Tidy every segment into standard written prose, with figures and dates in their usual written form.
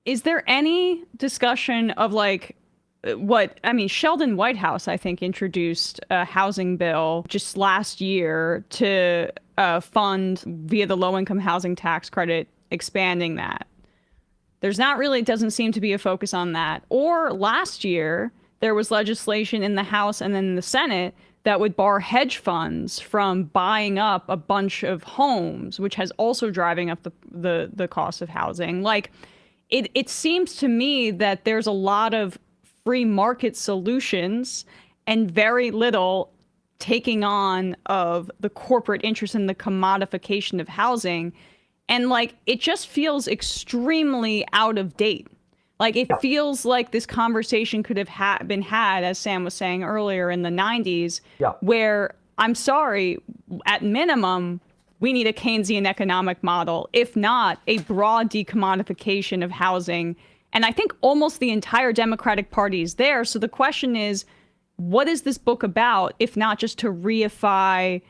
Is there any discussion of like Sheldon Whitehouse, I think, introduced a housing bill just last year to fund via the low income housing tax credit, expanding that. There's not really, doesn't seem to be a focus on that. Or last year, there was legislation in the House and then in the Senate that would bar hedge funds from buying up a bunch of homes, which has also driving up the cost of housing. Like it seems to me that there's a lot of free market solutions and very little taking on of the corporate interest in the commodification of housing. And like, it just feels extremely out of date. Like, it feels like this conversation could have been had, as Sam was saying earlier, in the 90s, Yeah. where, I'm sorry, at minimum, we need a Keynesian economic model, if not a broad decommodification of housing. And I think almost the entire Democratic Party is there. So the question is, what is this book about, if not just to reify,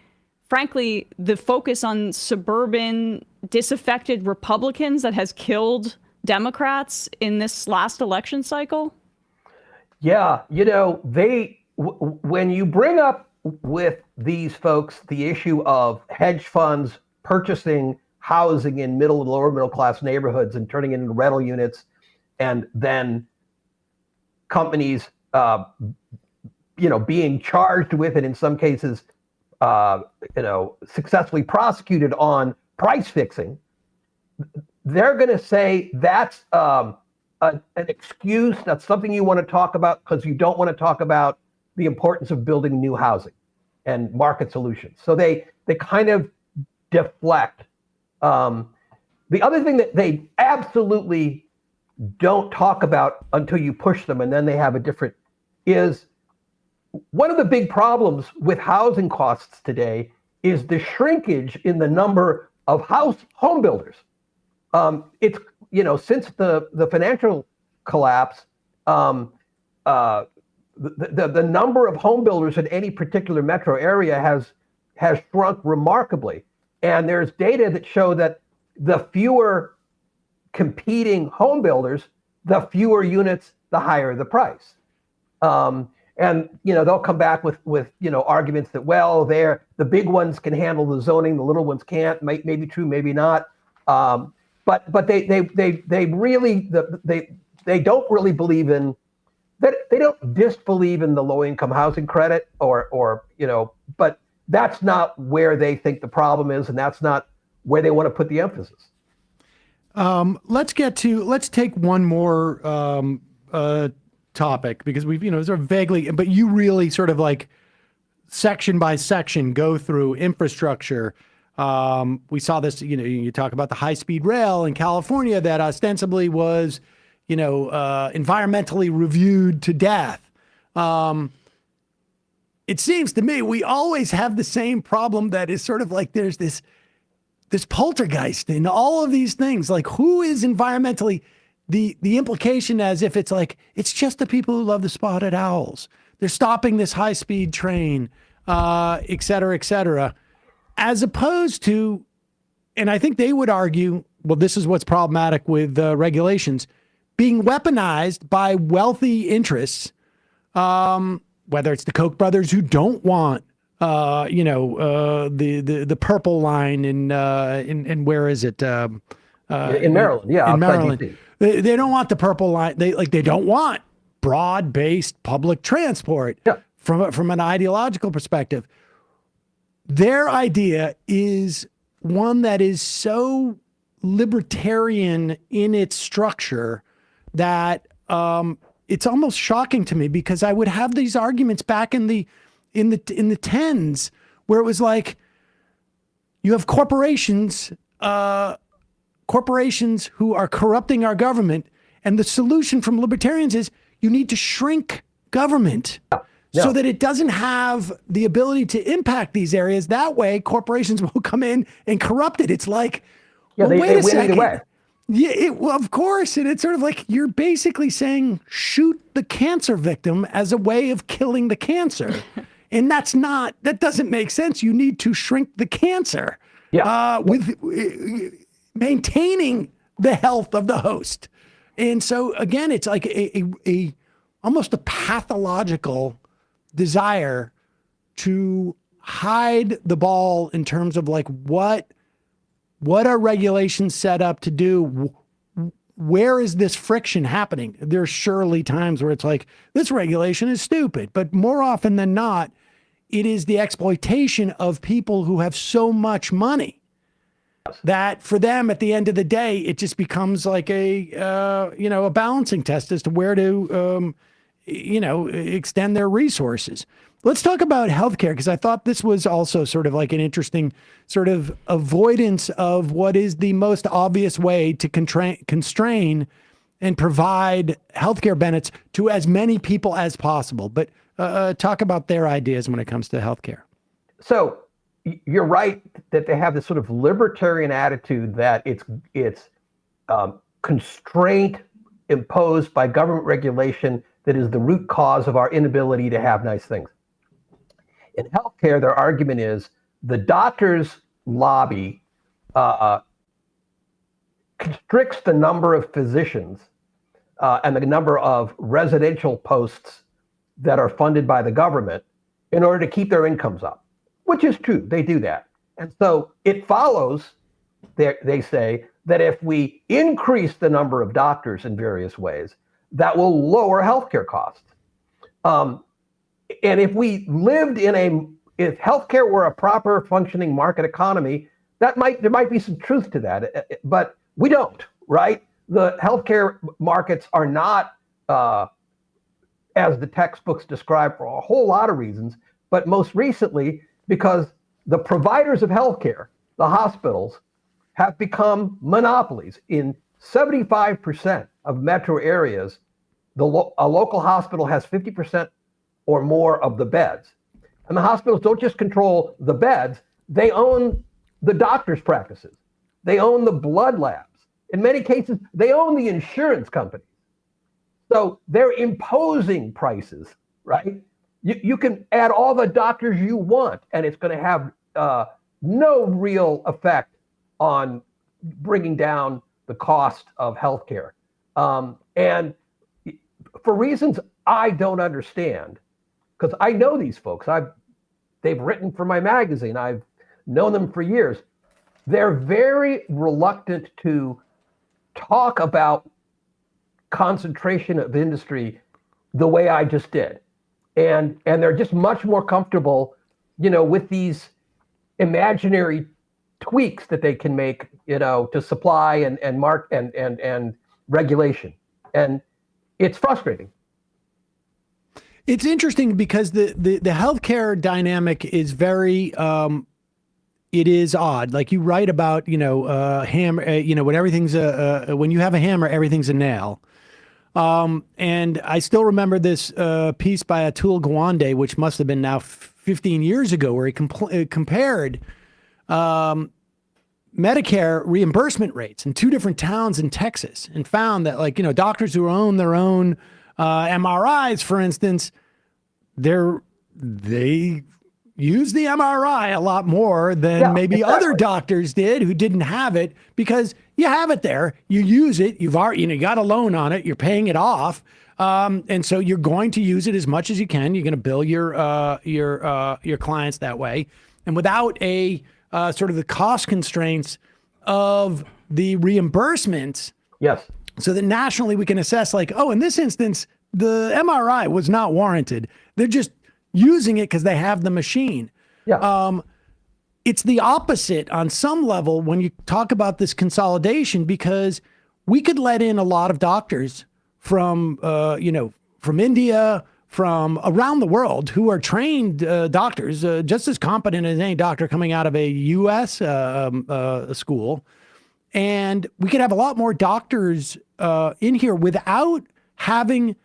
frankly, the focus on suburban, disaffected Republicans that has killed Democrats in this last election cycle? Yeah, when you bring up with these folks the issue of hedge funds purchasing housing in middle and lower middle class neighborhoods and turning it into rental units, and then companies, being charged with it in some cases, successfully prosecuted on price fixing, they're going to say that's an excuse. That's something you want to talk about because you don't want to talk about the importance of building new housing and market solutions. So they kind of deflect. The other thing that they absolutely don't talk about until you push them, and then they have a different, is one of the big problems with housing costs today is the shrinkage in the number of home builders. It's, since the financial collapse, the number of home builders in any particular metro area has shrunk remarkably. And there's data that show that the fewer competing home builders, the fewer units, the higher the price. And they'll come back with arguments that, well, the big ones can handle the zoning, the little ones can't. Maybe true, maybe not. But they really they don't really believe in that. They don't disbelieve in the low income housing credit but that's not where they think the problem is, and that's not where they want to put the emphasis. Let's take one more topic, because we've sort of vaguely, but you really sort of like section by section go through infrastructure. We saw this, you talk about the high-speed rail in California that ostensibly was, environmentally reviewed to death. It seems to me we always have the same problem that is sort of like there's this poltergeist in all of these things. Like, who is environmentally, the implication as if it's like, it's just the people who love the spotted owls. They're stopping this high-speed train, et cetera, et cetera. As opposed to, and I think they would argue, well, this is what's problematic with regulations, being weaponized by wealthy interests, whether it's the Koch brothers who don't want, the purple line in where is it? In Maryland, yeah, in Maryland. They don't want the purple line. They don't want broad-based public transport. Yeah. From an ideological perspective. Their idea is one that is so libertarian in its structure that it's almost shocking to me, because I would have these arguments back in the tens where it was like, you have corporations who are corrupting our government, and the solution from libertarians is you need to shrink government. Yeah. So that it doesn't have the ability to impact these areas. That way, corporations will come in and corrupt it. It's like, wait a second. Yeah, well, of course. And it's sort of like you're basically saying, shoot the cancer victim as a way of killing the cancer. And that doesn't make sense. You need to shrink the cancer with maintaining the health of the host. And so again, it's like a almost a pathological desire to hide the ball in terms of like what are regulations set up to do? Where is this friction happening? There's surely times where it's like, this regulation is stupid, but more often than not, it is the exploitation of people who have so much money that for them at the end of the day, it just becomes like a balancing test as to where to, extend their resources. Let's talk about healthcare, because I thought this was also sort of like an interesting sort of avoidance of what is the most obvious way to constrain and provide healthcare benefits to as many people as possible. But talk about their ideas when it comes to healthcare. So you're right that they have this sort of libertarian attitude that it's constraint imposed by government regulation that is the root cause of our inability to have nice things. In healthcare, their argument is the doctors' lobby constricts the number of physicians and the number of residential posts that are funded by the government in order to keep their incomes up, which is true. They do that. And so it follows, they say, that if we increase the number of doctors in various ways, that will lower healthcare costs. And if we lived if healthcare were a proper functioning market economy, there might be some truth to that, but we don't, right? The healthcare markets are not, as the textbooks describe, for a whole lot of reasons, but most recently because the providers of healthcare, the hospitals, have become monopolies. In 75% of metro areas, a local hospital has 50% or more of the beds. And the hospitals don't just control the beds, they own the doctors' practices. They own the blood labs. In many cases, they own the insurance companies. So they're imposing prices, right? You can add all the doctors you want, and it's going to have no real effect on bringing down the cost of healthcare. And for reasons I don't understand, because I know these folks, they've written for my magazine, I've known them for years. They're very reluctant to talk about concentration of industry the way I just did. And they're just much more comfortable, with these imaginary tweaks that they can make, to supply and regulation. And it's frustrating. It's interesting because the healthcare dynamic is very, it is odd. Like you write about, hammer, when everything's when you have a hammer, everything's a nail. And I still remember this piece by Atul Gawande, which must have been now 15 years ago, where he compared Medicare reimbursement rates in two different towns in Texas and found that, like, doctors who own their own MRIs, for instance, they use the MRI a lot more than maybe other doctors did who didn't have it, because you have it there, you use it, you've already, you got a loan on it, you're paying it off. And so you're going to use it as much as you can. You're going to bill your clients that way. And without a sort of the cost constraints of the reimbursements. Yes. So that nationally we can assess, like, oh, in this instance, the MRI was not warranted. They're just using it because they have the machine. Yeah. It's the opposite on some level when you talk about this consolidation, because we could let in a lot of doctors from, from India, from around the world, who are trained doctors, just as competent as any doctor coming out of a U.S. School. And we could have a lot more doctors in here without having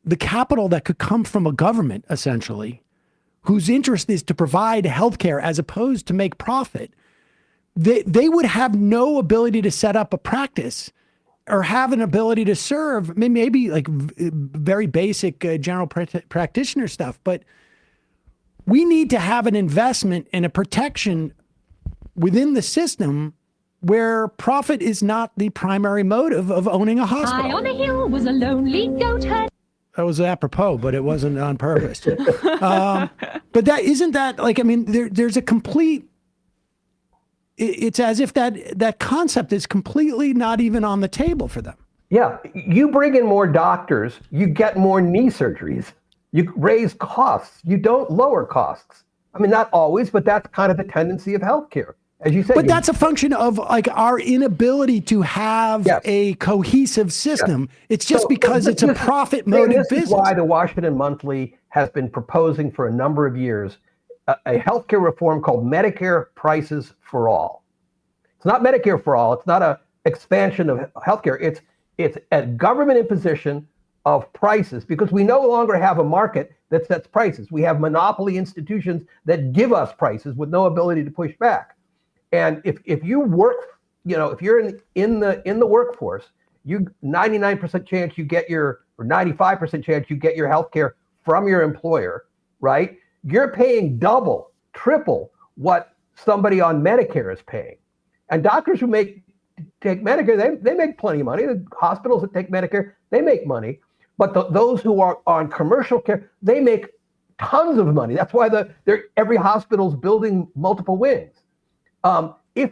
the capital that could come from a government, essentially, whose interest is to provide healthcare as opposed to make profit. They would have no ability to set up a practice or have an ability to serve, maybe like very basic general practitioner stuff. But we need to have an investment and a protection within the system where profit is not the primary motive of owning a hospital. High on a hill was a lonely goat herd. That was apropos, but it wasn't on purpose. But that isn't that like, I mean, there's a complete, it's as if that concept is completely not even on the table for them. Yeah, you bring in more doctors, you get more knee surgeries. You raise costs. You don't lower costs. I mean, not always, but that's kind of the tendency of healthcare. As you said. But that's a function of like our inability to have a cohesive system. It's just because it's a profit motive business. This is why the Washington Monthly has been proposing for a number of years a healthcare reform called Medicare Prices for All. It's not Medicare for all. It's not a expansion of healthcare. It's a government imposition of prices, because we no longer have a market that sets prices. We have monopoly institutions that give us prices with no ability to push back. And if you work, if you're in the workforce, you 99% chance you get or 95% chance you get your healthcare from your employer, right? You're paying double, triple what somebody on Medicare is paying. And doctors who take Medicare, they make plenty of money. The hospitals that take Medicare, they make money. But those who are on commercial care, they make tons of money. That's why every hospital's building multiple wings. If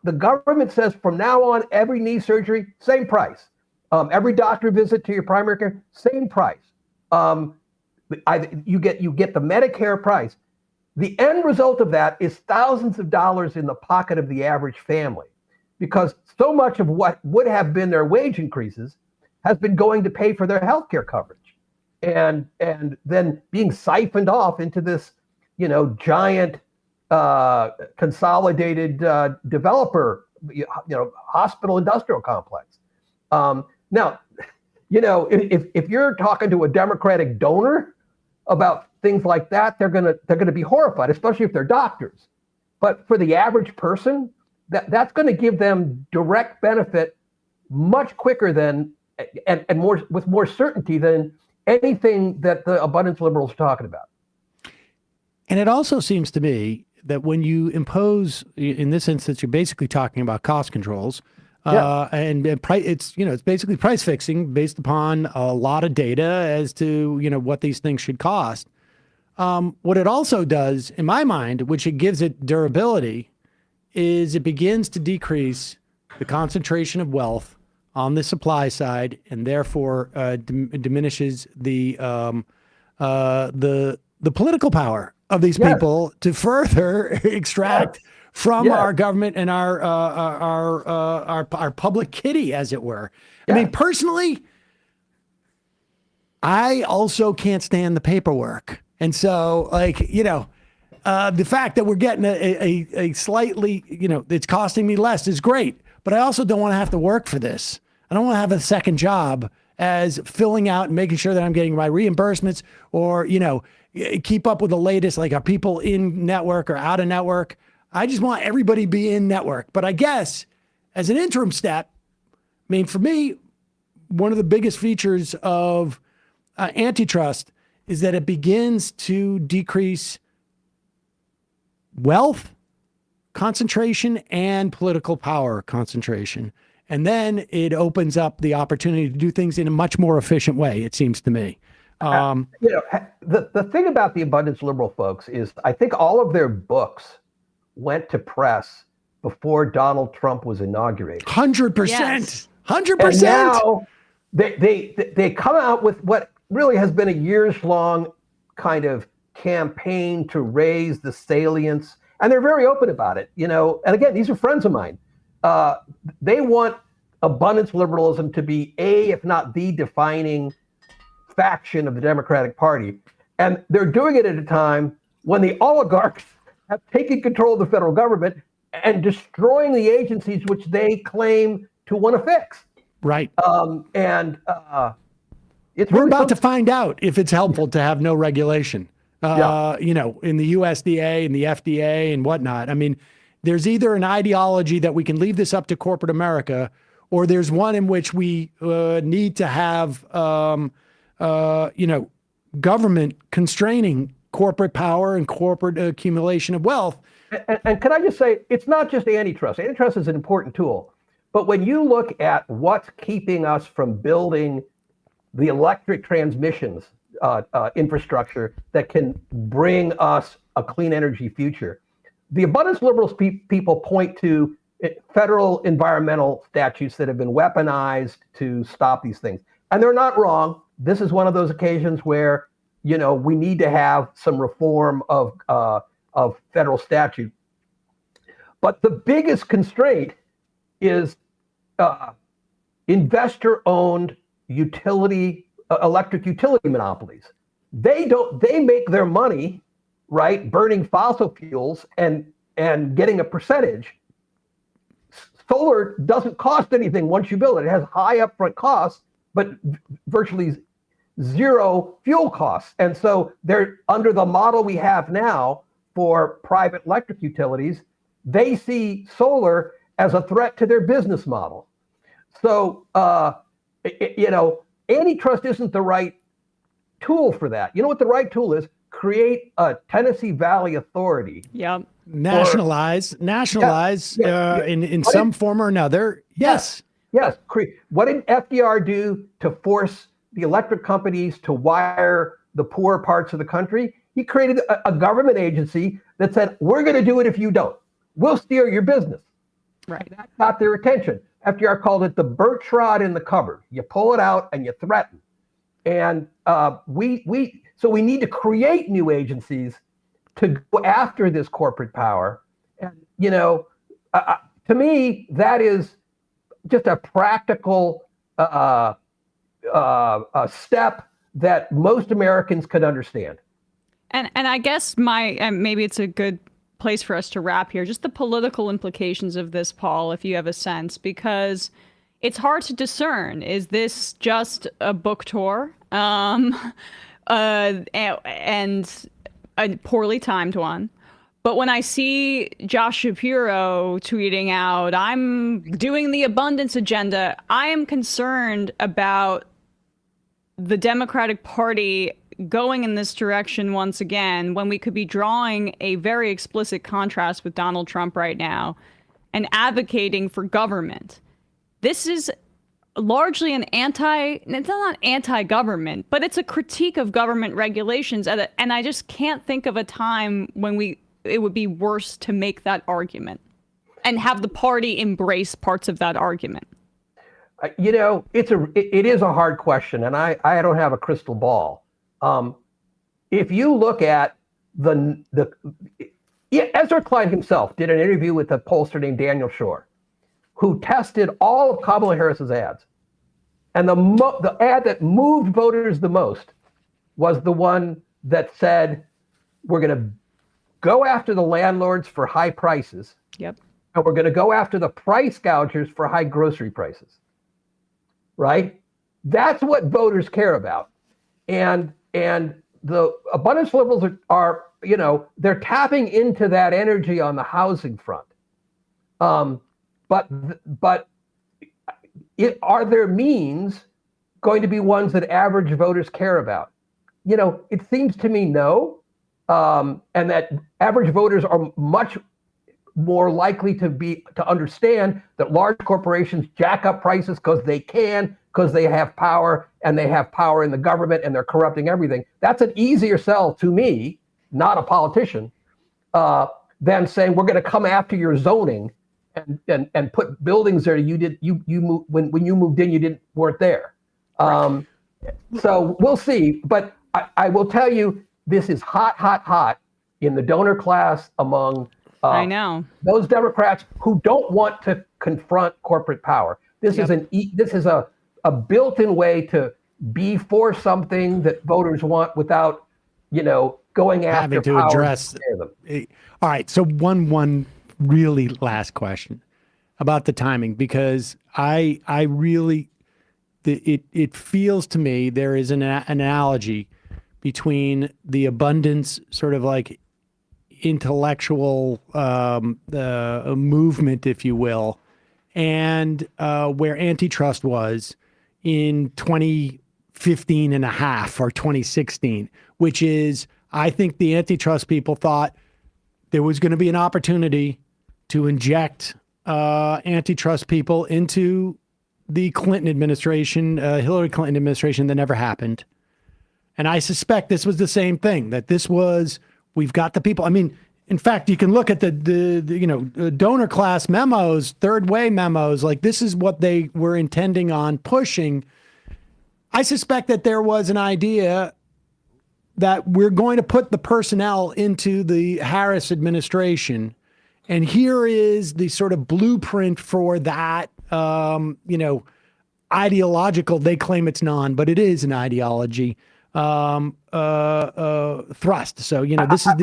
the government says from now on, every knee surgery, same price. Every doctor visit to your primary care, same price. You get the Medicare price. The end result of that is thousands of dollars in the pocket of the average family, because so much of what would have been their wage increases has been going to pay for their healthcare coverage, and then being siphoned off into this, giant consolidated developer, hospital industrial complex. Now, if you're talking to a Democratic donor about things like that, they're gonna be horrified, especially if they're doctors. But for the average person, that's going to give them direct benefit much quicker than and more with more certainty than anything that the abundance liberals are talking about. And it also seems to me that when you impose, in this instance, you're basically talking about cost controls, and it's basically price fixing based upon a lot of data as to what these things should cost. What it also does, in my mind, which it gives it durability, is it begins to decrease the concentration of wealth on the supply side, and therefore diminishes the political power of these people to further extract from our government and our public kitty, as it were. I mean, personally, I also can't stand the paperwork, and so the fact that we're getting a slightly, it's costing me less is great, but I also don't want to have to work for this. I don't want to have a second job as filling out and making sure that I'm getting my reimbursements, or, keep up with the latest, like, are people in network or out of network? I just want everybody to be in network. But I guess as an interim step, I mean, for me, one of the biggest features of antitrust is that it begins to decrease wealth concentration and political power concentration. And then it opens up the opportunity to do things in a much more efficient way, it seems to me. The thing about the abundance liberal folks is I think all of their books went to press before Donald Trump was inaugurated. 100%. 100%. And now they come out with what really has been a years-long kind of campaign to raise the salience, and they're very open about it. And again, these are friends of mine. They want abundance liberalism to be if not the defining faction of the Democratic Party. And they're doing it at a time when the oligarchs have taken control of the federal government and destroying the agencies which they claim to want to fix. Right. We're about to find out if it's helpful to have no regulation, in the USDA and the FDA and whatnot. I mean, there's either an ideology that we can leave this up to corporate America, or there's one in which we need to have, government constraining corporate power and corporate accumulation of wealth. And can I just say, it's not just antitrust. Antitrust is an important tool. But when you look at what's keeping us from building the electric transmissions infrastructure that can bring us a clean energy future, the abundance liberals people point to federal environmental statutes that have been weaponized to stop these things. And they're not wrong. This is one of those occasions where, we need to have some reform of federal statute. But the biggest constraint is investor-owned electric utility monopolies. They make their money, right, burning fossil fuels and getting a percentage. Solar doesn't cost anything once you build it. It has high upfront costs, but virtually zero fuel costs. And so they're under the model we have now for private electric utilities, they see solar as a threat to their business model. So, antitrust isn't the right tool for that. You know what the right tool is? Create a Tennessee Valley Authority. Yep. Nationalize in some form or another. Yes. Yes. What did FDR do to force the electric companies to wire the poor parts of the country? He created a government agency that said, we're going to do it if you don't. We'll steer your business. Right. That got their attention. FDR called it the birch rod in the cupboard. You pull it out and you threaten. And we need to create new agencies to go after this corporate power. And, to me, that is just a practical step that most Americans could understand. And I guess maybe it's a good place for us to wrap here, just the political implications of this, Paul, if you have a sense, because it's hard to discern. Is this just a book tour and a poorly timed one? But when I see Josh Shapiro tweeting out, I'm doing the abundance agenda, I am concerned about the Democratic Party going in this direction once again, when we could be drawing a very explicit contrast with Donald Trump right now and advocating for government. This is largely it's not anti-government, but it's a critique of government regulations. And I just can't think of a time when it would be worse to make that argument and have the party embrace parts of that argument. It is a hard question, and I don't have a crystal ball. If you look at Ezra Klein himself did an interview with a pollster named Daniel Shore, who tested all of Kamala Harris's ads. And the ad that moved voters the most was the one that said, we're going to go after the landlords for high prices. Yep. And we're going to go after the price gougers for high grocery prices. Right? That's what voters care about. And the abundance liberals are they're tapping into that energy on the housing front. But are their means going to be ones that average voters care about? It seems to me no, and that average voters are much more likely to understand that large corporations jack up prices because they have power, and they have power in the government, and they're corrupting everything. That's an easier sell to me, not a politician, than saying we're going to come after your zoning and put buildings there you moved when you moved in you weren't there. So we'll see. But I will tell you, this is hot in the donor class among I know those Democrats who don't want to confront corporate power. This is a built-in way to be for something that voters want without, going after having to power address them. All right. So one really last question about the timing, because I really, it feels to me there is an analogy between the abundance sort of like intellectual movement, if you will, and where antitrust was in 2015 and a half or 2016, which is, I think the antitrust people thought there was going to be an opportunity to inject antitrust people into the Clinton administration, Hillary Clinton administration, that never happened. And I suspect this was the same thing, that this was, we've got the people. I mean, in fact, you can look at the donor class memos, third way memos, like this is what they were intending on pushing. I suspect that there was an idea that we're going to put the personnel into the Harris administration. And here is the sort of blueprint for that, ideological, they claim it's but it is an ideology, thrust. So, this is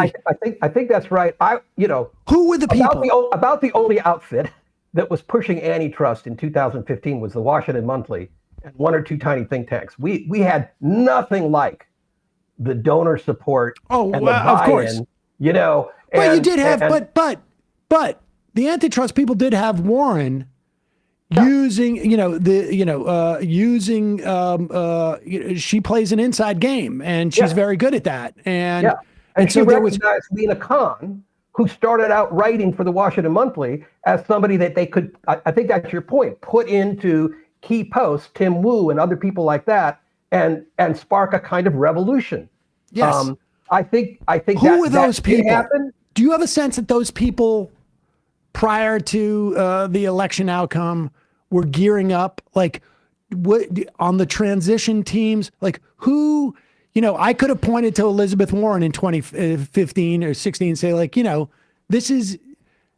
I think that's right. Who were the people? About the only outfit that was pushing antitrust in 2015 was the Washington Monthly and one or two tiny think tanks. We had nothing like the donor support and the buy-in, of course. But you did have, but the antitrust people did have Warren using, she plays an inside game and she's very good at that. And she so there was recognized Lena Khan, who started out writing for the Washington Monthly, as somebody that they could, I think that's your point, put into key posts, Tim Wu and other people like that, and spark a kind of revolution. Yes. I think who were those people? Happen. Do you have a sense that those people, prior to the election outcome, were gearing up, like what on the transition teams, like who, I could have pointed to Elizabeth Warren in 2015 or 16 and say, like, this is,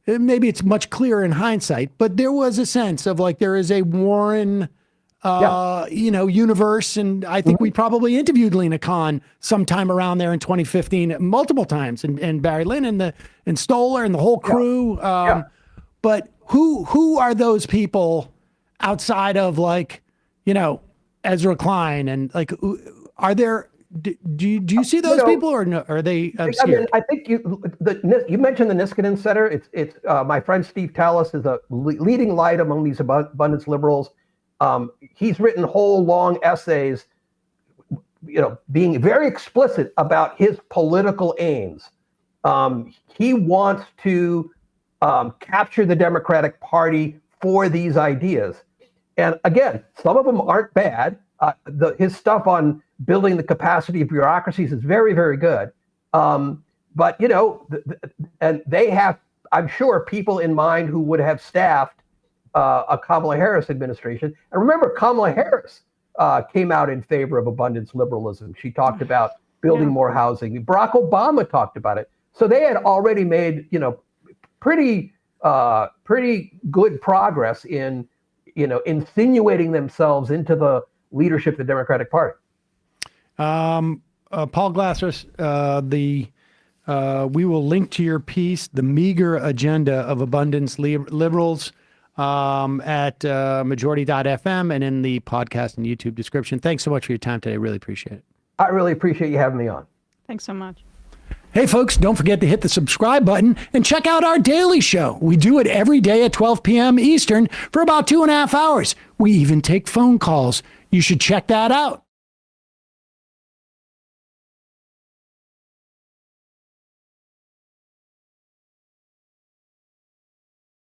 maybe it's much clearer in hindsight, but there was a sense of like, there is a Warren, universe. And I think we probably interviewed Lena Khan sometime around there in 2015, multiple times, and Barry Lynn and Stoller and the whole crew. But who are those people outside of like, Ezra Klein and like, are there, do you see those people or no? Are they obscure? I think you mentioned the Niskanen Center. It's my friend Steve Tallis is a leading light among these abundance liberals. He's written whole long essays, being very explicit about his political aims. He wants to capture the Democratic Party for these ideas. And again, some of them aren't bad. His stuff on building the capacity of bureaucracies is very, very good. But, and they have, I'm sure, people in mind who would have staffed a Kamala Harris administration. And remember, Kamala Harris came out in favor of abundance liberalism. She talked about building more housing. Barack Obama talked about it. So they had already made, pretty good progress in, insinuating themselves into the leadership of the Democratic Party. Paul Glastris, we will link to your piece, The Meager Agenda of Abundance Liberals, at majority.fm and in the podcast and YouTube description. Thanks so much for your time today. Really appreciate it. I really appreciate you having me on. Thanks so much. Hey, folks, don't forget to hit the subscribe button and check out our daily show. We do it every day at 12 p.m. Eastern for about 2.5 hours. We even take phone calls. You should check that out.